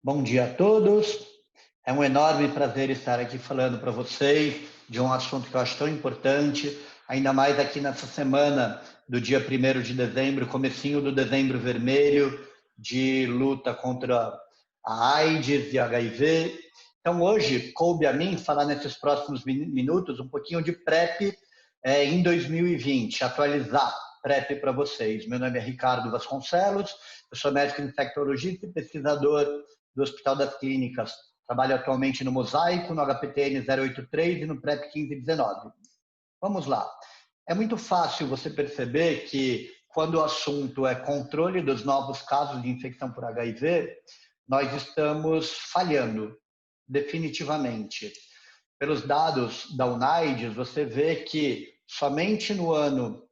Bom dia a todos. É um enorme prazer estar aqui falando para vocês de um assunto que eu acho tão importante, ainda mais aqui nessa semana do dia 1º de dezembro, comecinho do Dezembro Vermelho, de luta contra a AIDS e HIV. Então, hoje, coube a mim falar nesses próximos minutos um pouquinho de PrEP em 2020, atualizar PrEP para vocês. Meu nome é Ricardo Vasconcelos, eu sou médico infectologista e pesquisador do Hospital das Clínicas. Trabalho atualmente no Mosaico, no HPTN 083 e no PrEP 1519. Vamos lá. É muito fácil você perceber que quando o assunto é controle dos novos casos de infecção por HIV, nós estamos falhando, definitivamente. Pelos dados da UNAIDS, você vê que somente no ano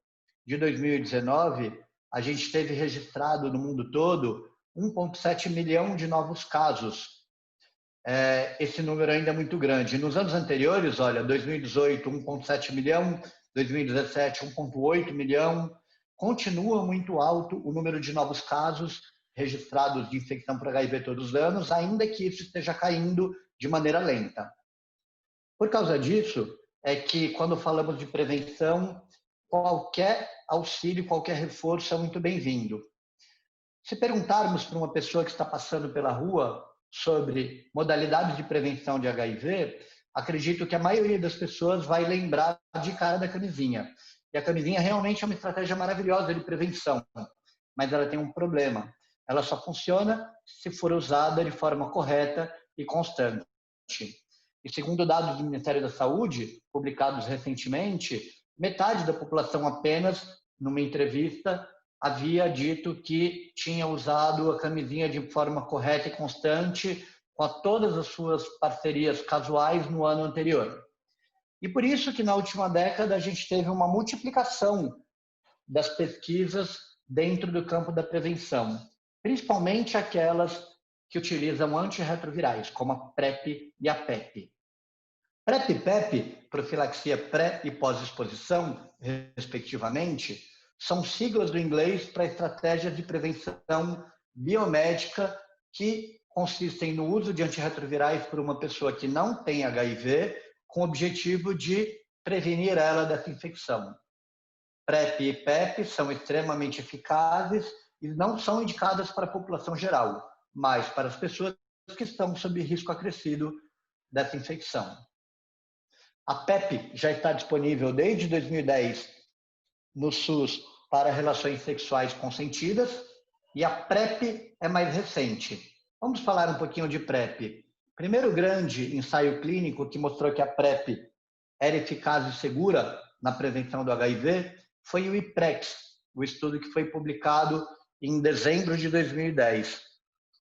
de 2019, a gente teve registrado no mundo todo 1,7 milhão de novos casos. Esse número ainda é muito grande. Nos anos anteriores, olha, 2018, 1,7 milhão, 2017, 1,8 milhão. Continua muito alto o número de novos casos registrados de infecção por HIV todos os anos, ainda que isso esteja caindo de maneira lenta. Por causa disso, é que quando falamos de prevenção, qualquer auxílio, qualquer reforço é muito bem-vindo. Se perguntarmos para uma pessoa que está passando pela rua sobre modalidades de prevenção de HIV, acredito que a maioria das pessoas vai lembrar de cara da camisinha. E a camisinha realmente é uma estratégia maravilhosa de prevenção, mas ela tem um problema. Ela só funciona se for usada de forma correta e constante. E segundo dados do Ministério da Saúde, publicados recentemente, metade da população apenas, numa entrevista, havia dito que tinha usado a camisinha de forma correta e constante com todas as suas parcerias casuais no ano anterior. E por isso que na última década a gente teve uma multiplicação das pesquisas dentro do campo da prevenção, principalmente aquelas que utilizam antirretrovirais, como a PrEP e a PEP. PrEP e PEP, profilaxia pré e pós-exposição, respectivamente, são siglas do inglês para estratégias de prevenção biomédica que consistem no uso de antirretrovirais por uma pessoa que não tem HIV, com o objetivo de prevenir ela dessa infecção. PrEP e PEP são extremamente eficazes e não são indicadas para a população geral, mas para as pessoas que estão sob risco acrescido dessa infecção. A PEP já está disponível desde 2010 no SUS para relações sexuais consentidas e a PrEP é mais recente. Vamos falar um pouquinho de PrEP. Primeiro grande ensaio clínico que mostrou que a PrEP era eficaz e segura na prevenção do HIV foi o IPREX, o estudo que foi publicado em dezembro de 2010.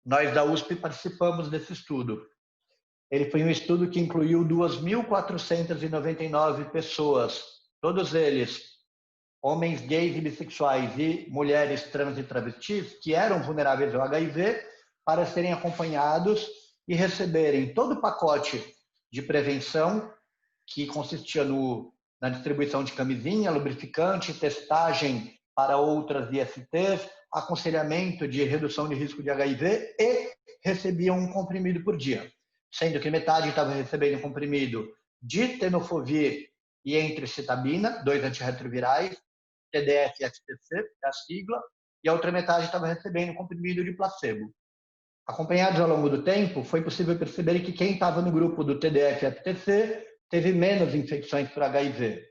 Nós da USP participamos desse estudo. Ele foi um estudo que incluiu 2.499 pessoas, todos eles homens gays e bissexuais e mulheres trans e travestis que eram vulneráveis ao HIV, para serem acompanhados e receberem todo o pacote de prevenção que consistia na distribuição de camisinha, lubrificante, testagem para outras ISTs, aconselhamento de redução de risco de HIV e recebiam um comprimido por dia, sendo que metade estava recebendo comprimido de tenofovir e entricitabina, 2 antirretrovirais, TDF-FTC, é a sigla, e a outra metade estava recebendo comprimido de placebo. Acompanhados ao longo do tempo, foi possível perceber que quem estava no grupo do TDF-FTC teve menos infecções por HIV.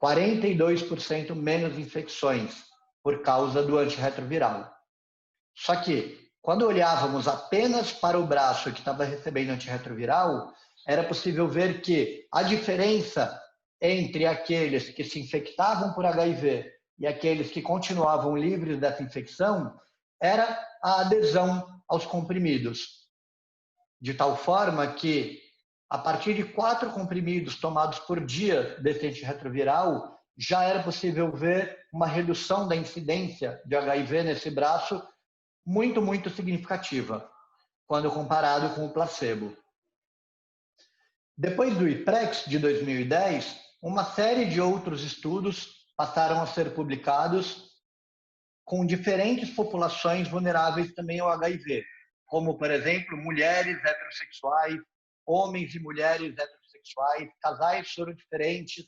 42% menos infecções por causa do antirretroviral. Só que, quando olhávamos apenas para o braço que estava recebendo antirretroviral, era possível ver que a diferença entre aqueles que se infectavam por HIV e aqueles que continuavam livres dessa infecção era a adesão aos comprimidos. De tal forma que, a partir de 4 comprimidos tomados por dia desse antirretroviral, já era possível ver uma redução da incidência de HIV nesse braço muito, muito significativa, quando comparado com o placebo. Depois do IPREX de 2010, uma série de outros estudos passaram a ser publicados com diferentes populações vulneráveis também ao HIV, como, por exemplo, mulheres heterossexuais, homens e mulheres heterossexuais, casais soro diferentes,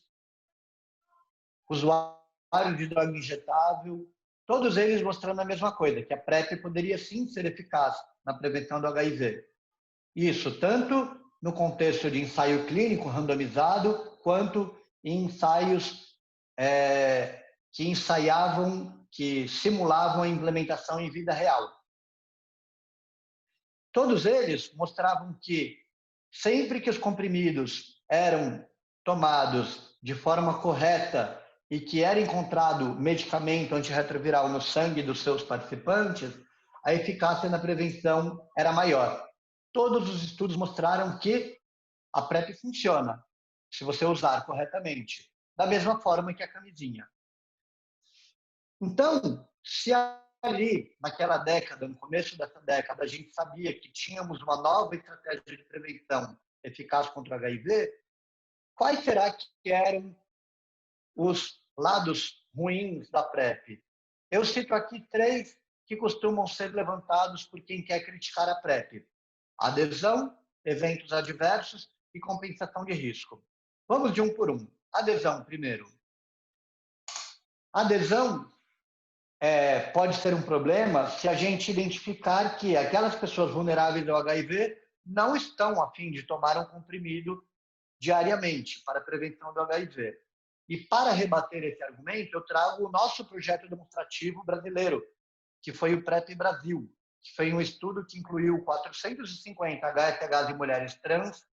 usuários de droga injetável, todos eles mostrando a mesma coisa, que a PrEP poderia sim ser eficaz na prevenção do HIV. Isso tanto no contexto de ensaio clínico randomizado, quanto em ensaios que simulavam a implementação em vida real. Todos eles mostravam que sempre que os comprimidos eram tomados de forma correta e que era encontrado medicamento antirretroviral no sangue dos seus participantes, a eficácia na prevenção era maior. Todos os estudos mostraram que a PrEP funciona se você usar corretamente, da mesma forma que a camisinha. Então, se ali, naquela década, no começo dessa década, a gente sabia que tínhamos uma nova estratégia de prevenção eficaz contra o HIV, quais será que eram os lados ruins da PrEP? Eu cito aqui 3 que costumam ser levantados por quem quer criticar a PrEP: adesão, eventos adversos e compensação de risco. Vamos de um por um. Adesão, primeiro. Adesão pode ser um problema se a gente identificar que aquelas pessoas vulneráveis ao HIV não estão a fim de tomar um comprimido diariamente para a prevenção do HIV. E para rebater esse argumento, eu trago o nosso projeto demonstrativo brasileiro, que foi o PrEP Brasil, que foi um estudo que incluiu 450 HFHs e mulheres trans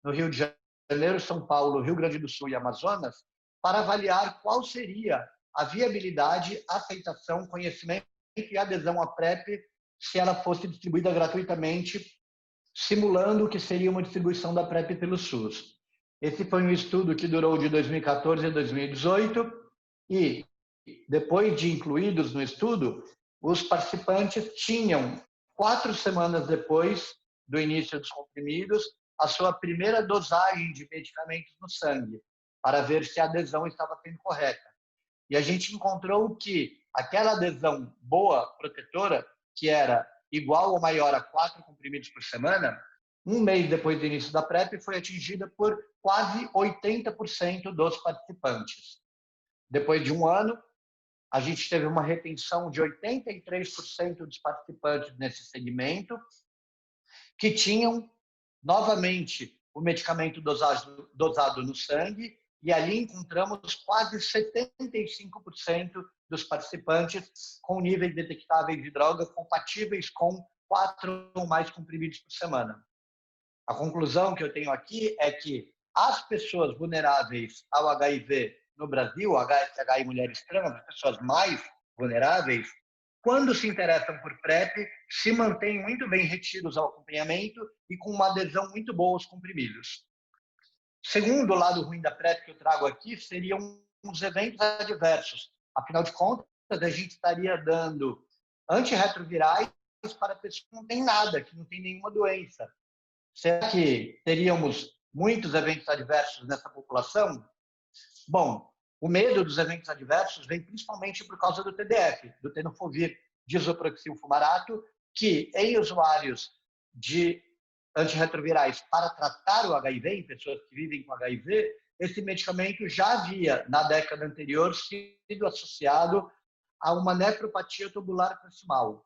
no Rio de Janeiro, São Paulo, Rio Grande do Sul e Amazonas, para avaliar qual seria a viabilidade, aceitação, conhecimento e adesão à PrEP se ela fosse distribuída gratuitamente, simulando o que seria uma distribuição da PrEP pelo SUS. Esse foi um estudo que durou de 2014 a 2018 e, depois de incluídos no estudo, os participantes tinham, 4 semanas depois do início dos comprimidos, a sua primeira dosagem de medicamentos no sangue, para ver se a adesão estava sendo correta. E a gente encontrou que aquela adesão boa, protetora, que era igual ou maior a 4 comprimidos por semana, um mês depois do início da PrEP, foi atingida por quase 80% dos participantes. Depois de um ano, a gente teve uma retenção de 83% dos participantes nesse segmento, que tinham, novamente, o medicamento dosado no sangue, e ali encontramos quase 75% dos participantes com níveis detectáveis de droga compatíveis com 4 ou mais comprimidos por semana. A conclusão que eu tenho aqui é que as pessoas vulneráveis ao HIV no Brasil, HSH e mulheres trans, as pessoas mais vulneráveis, quando se interessam por PrEP, se mantêm muito bem retidos ao acompanhamento e com uma adesão muito boa aos comprimidos. Segundo lado ruim da PrEP que eu trago aqui seriam os eventos adversos. Afinal de contas, a gente estaria dando antirretrovirais para pessoas que não têm nada, que não têm nenhuma doença. Será que teríamos muitos eventos adversos nessa população? Bom, o medo dos eventos adversos vem principalmente por causa do TDF, do tenofovir disoproxil fumarato, que em usuários de antirretrovirais para tratar o HIV, em pessoas que vivem com HIV, esse medicamento já havia, na década anterior, sido associado a uma nefropatia tubular proximal,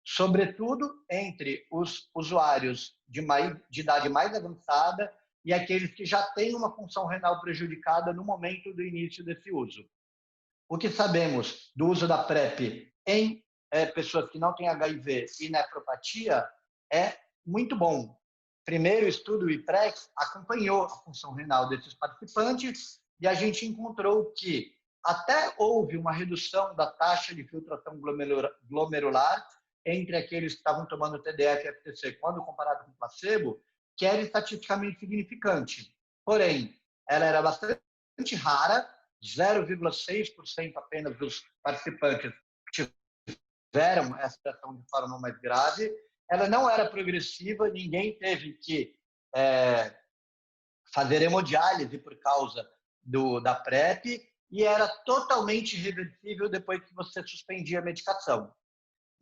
sobretudo entre os usuários de idade mais avançada e aqueles que já têm uma função renal prejudicada no momento do início desse uso. O que sabemos do uso da PrEP em pessoas que não têm HIV e nefropatia é muito bom. Primeiro estudo, o IPREX, acompanhou a função renal desses participantes e a gente encontrou que até houve uma redução da taxa de filtração glomerular entre aqueles que estavam tomando TDF e FTC quando comparado com o placebo, que era estatisticamente significante. Porém, ela era bastante rara, 0,6% apenas dos participantes tiveram essa situação de forma mais grave. Ela não era progressiva, ninguém teve que fazer hemodiálise por causa da PrEP e era totalmente reversível depois que você suspendia a medicação.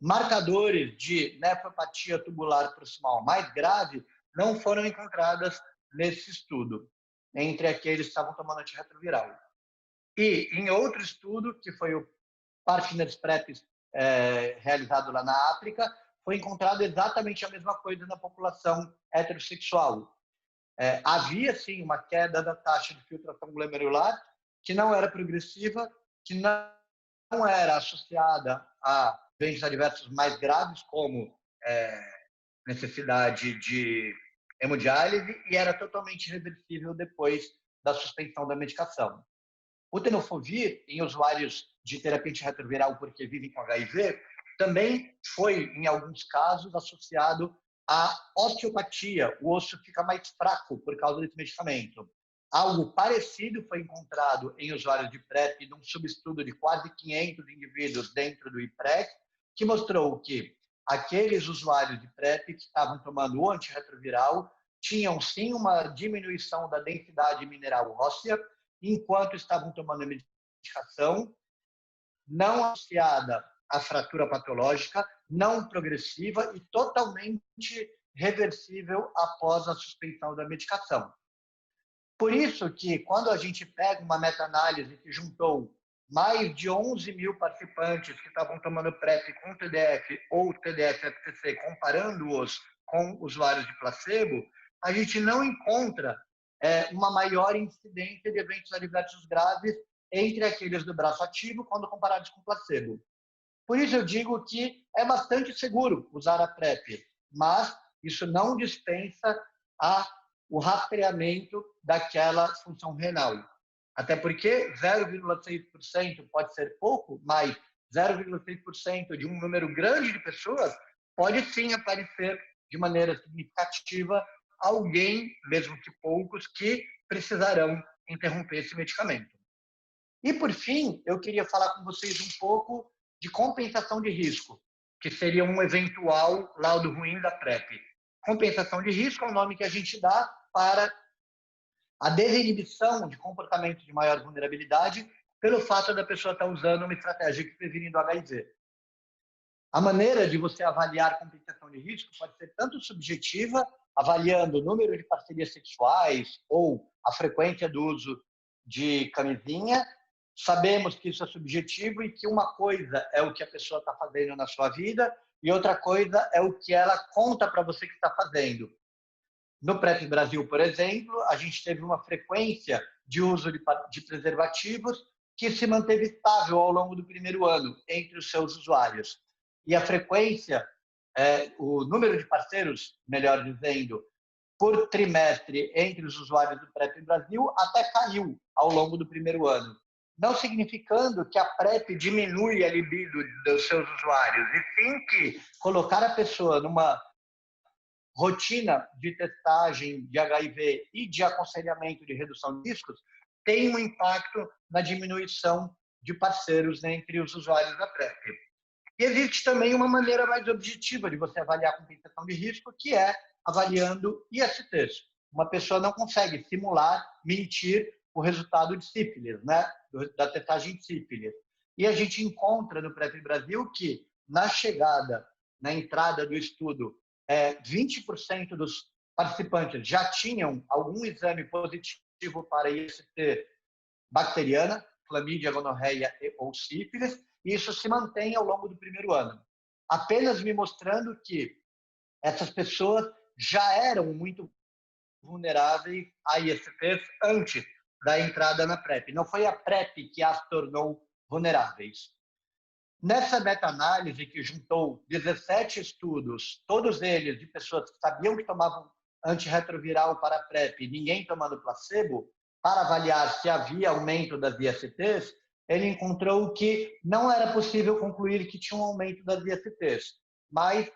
marcadores de nefropatia tubular proximal mais grave não foram encontradas nesse estudo, entre aqueles que estavam tomando antirretroviral. E em outro estudo, que foi o Partners PrEP realizado lá na África, foi encontrado exatamente a mesma coisa na população heterossexual. Havia, sim, uma queda da taxa de filtração glomerular, que não era progressiva, que não era associada a eventos adversos mais graves, como necessidade de hemodiálise, e era totalmente reversível depois da suspensão da medicação. O tenofovir, em usuários de terapia antirretroviral porque vivem com HIV, também foi, em alguns casos, associado à osteopatia. O osso fica mais fraco por causa desse medicamento. Algo parecido foi encontrado em usuários de PrEP, num subestudo de quase 500 indivíduos dentro do IPREC, que mostrou que aqueles usuários de PrEP que estavam tomando o antirretroviral tinham, sim, uma diminuição da densidade mineral óssea, enquanto estavam tomando a medicação, não associada à fratura patológica, não progressiva e totalmente reversível após a suspensão da medicação. Por isso que, quando a gente pega uma meta-análise que juntou mais de 11 mil participantes que estavam tomando PrEP com TDF ou TDF-FTC, comparando-os com usuários de placebo, a gente não encontra uma maior incidência de eventos adversos graves entre aqueles do braço ativo quando comparados com placebo. Por isso eu digo que é bastante seguro usar a PrEP, mas isso não dispensa o rastreamento daquela função renal. Até porque 0,6% pode ser pouco, mas 0,6% de um número grande de pessoas pode sim aparecer de maneira significativa alguém, mesmo que poucos, que precisarão interromper esse medicamento. E, por fim, eu queria falar com vocês um pouco de compensação de risco, que seria um eventual laudo ruim da PrEP. Compensação de risco é o nome que a gente dá para a desinibição de comportamento de maior vulnerabilidade pelo fato da pessoa estar usando uma estratégia que previne do HIV. A maneira de você avaliar compensação de risco pode ser tanto subjetiva, avaliando o número de parcerias sexuais ou a frequência do uso de camisinha. Sabemos que isso é subjetivo e que uma coisa é o que a pessoa está fazendo na sua vida e outra coisa é o que ela conta para você que está fazendo. No PrEP Brasil, por exemplo, a gente teve uma frequência de uso de preservativos que se manteve estável ao longo do primeiro ano entre os seus usuários. E a frequência, o número de parceiros, melhor dizendo, por trimestre entre os usuários do PrEP Brasil até caiu ao longo do primeiro ano. Não significando que a PrEP diminui a libido dos seus usuários, e sim que colocar a pessoa numa rotina de testagem de HIV e de aconselhamento de redução de riscos tem um impacto na diminuição de parceiros entre os usuários da PrEP. E existe também uma maneira mais objetiva de você avaliar a compensação de risco, que é avaliando ISTs. Uma pessoa não consegue simular, mentir o resultado de sífilis, né? Da testagem de sífilis. E a gente encontra no PrEP Brasil que, na chegada, na entrada do estudo, 20% dos participantes já tinham algum exame positivo para IST bacteriana, clamídia, gonorreia ou sífilis, e isso se mantém ao longo do primeiro ano. Apenas me mostrando que essas pessoas já eram muito vulneráveis a ISTs antes da entrada na PrEP. Não foi a PrEP que as tornou vulneráveis. Nessa meta-análise, que juntou 17 estudos, todos eles de pessoas que sabiam que tomavam antirretroviral para a PrEP, ninguém tomando placebo, para avaliar se havia aumento das ISTs, ele encontrou que não era possível concluir que tinha um aumento das ISTs. Mas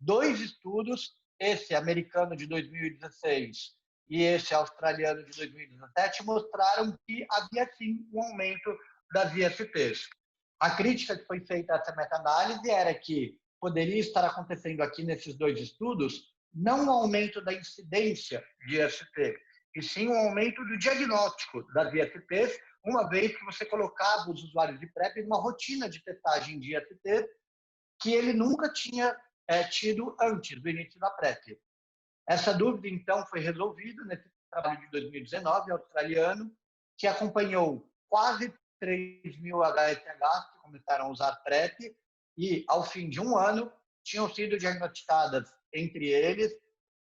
2 estudos, esse americano de 2016 e esse australiano de 2017, mostraram que havia sim um aumento das ISTs. A crítica que foi feita a essa meta-análise era que poderia estar acontecendo aqui nesses 2 estudos não um aumento da incidência de IST, e sim um aumento do diagnóstico das ISTs, uma vez que você colocava os usuários de PrEP em uma rotina de testagem de IST que ele nunca tinha tido antes do início da PrEP. Essa dúvida, então, foi resolvida nesse trabalho de 2019, australiano, que acompanhou quase 3 mil HSHs que começaram a usar PrEP e, ao fim de um ano, tinham sido diagnosticadas, entre eles,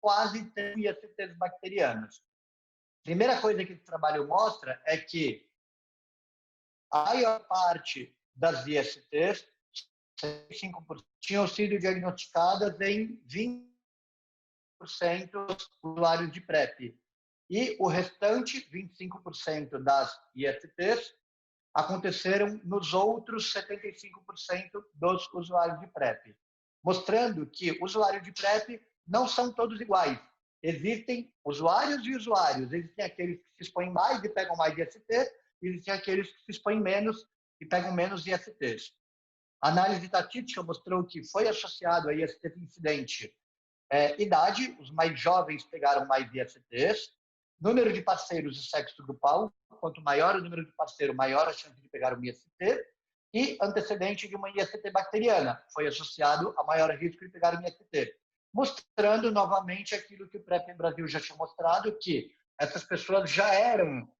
quase 3 ISTs bacterianos. A primeira coisa que esse trabalho mostra é que a maior parte das ISTs, 65%, tinham sido diagnosticadas em 20% dos usuários de PrEP. E o restante, 25% das ISTs, aconteceram nos outros 75% dos usuários de PrEP, mostrando que usuários de PrEP não são todos iguais. Existem usuários e usuários. Existem aqueles que se expõem mais e pegam mais ISTs, e existem aqueles que se expõem menos e pegam menos ISTs. A análise estatística mostrou que foi associado a IST incidente idade, os mais jovens pegaram mais ISTs, número de parceiros e sexo grupal, quanto maior o número de parceiros, maior a chance de pegar um IST, e antecedente de uma IST bacteriana, foi associado a maior risco de pegar um IST, mostrando novamente aquilo que o PrEP Brasil já tinha mostrado, que essas pessoas já eram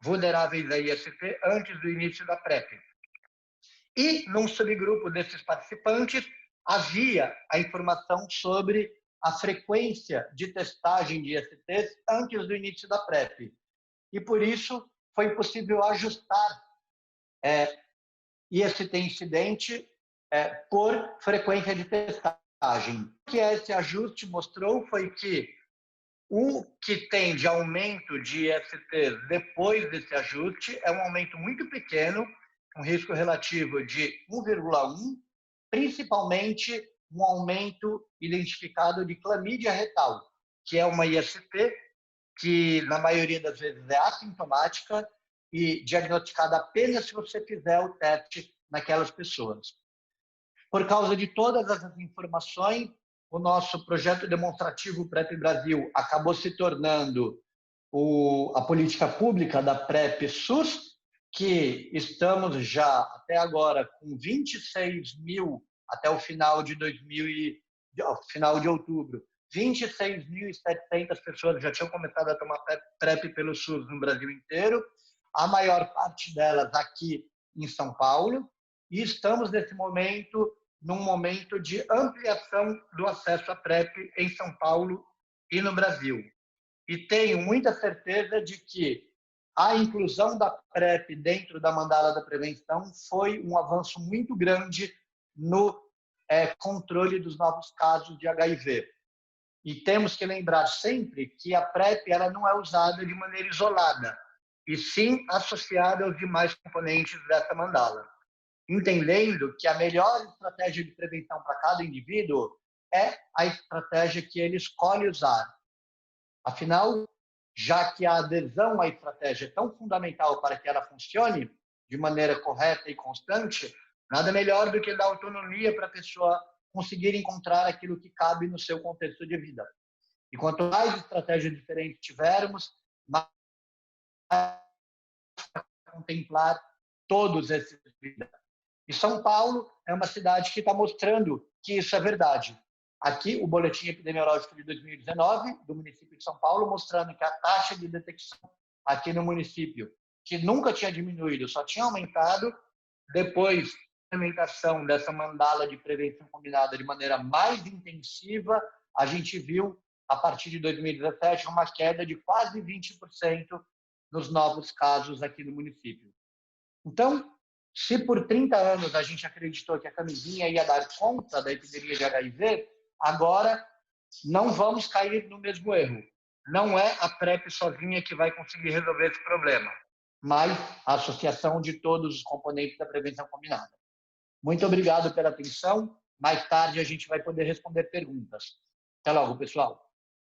vulneráveis a IST antes do início da PrEP. E, num subgrupo desses participantes, havia a informação sobre a frequência de testagem de ISTs antes do início da PrEP. E, por isso, foi possível ajustar IST incidente por frequência de testagem. O que esse ajuste mostrou foi que o que tem de aumento de ISTs depois desse ajuste é um aumento muito pequeno, um risco relativo de 1,1, principalmente um aumento identificado de clamídia retal, que é uma IST que, na maioria das vezes, é assintomática e diagnosticada apenas se você fizer o teste naquelas pessoas. Por causa de todas essas informações, o nosso projeto demonstrativo PrEP Brasil acabou se tornando a política pública da PrEP SUS, que estamos já, até agora, com 26 mil, até o final de final de outubro, 26.700 pessoas já tinham começado a tomar PrEP pelo SUS no Brasil inteiro, a maior parte delas aqui em São Paulo, e estamos, nesse momento, num momento de ampliação do acesso à PrEP em São Paulo e no Brasil. E tenho muita certeza de que a inclusão da PrEP dentro da mandala da prevenção foi um avanço muito grande no controle dos novos casos de HIV. E temos que lembrar sempre que a PrEP ela não é usada de maneira isolada, e sim associada aos demais componentes dessa mandala, entendendo que a melhor estratégia de prevenção para cada indivíduo é a estratégia que ele escolhe usar. Afinal, já que a adesão à estratégia é tão fundamental para que ela funcione de maneira correta e constante, nada melhor do que dar autonomia para a pessoa conseguir encontrar aquilo que cabe no seu contexto de vida. E quanto mais estratégias diferentes tivermos, mais contemplar todos esses vidas. E São Paulo é uma cidade que está mostrando que isso é verdade. Aqui, o boletim epidemiológico de 2019 do município de São Paulo, mostrando que a taxa de detecção aqui no município, que nunca tinha diminuído, só tinha aumentado, depois da implementação dessa mandala de prevenção combinada de maneira mais intensiva, a gente viu, a partir de 2017, uma queda de quase 20% nos novos casos aqui no município. Então, se por 30 anos a gente acreditou que a camisinha ia dar conta da epidemia de HIV, agora não vamos cair no mesmo erro. Não é a PrEP sozinha que vai conseguir resolver esse problema, mas a associação de todos os componentes da prevenção combinada. Muito obrigado pela atenção. Mais tarde a gente vai poder responder perguntas. Até logo, pessoal.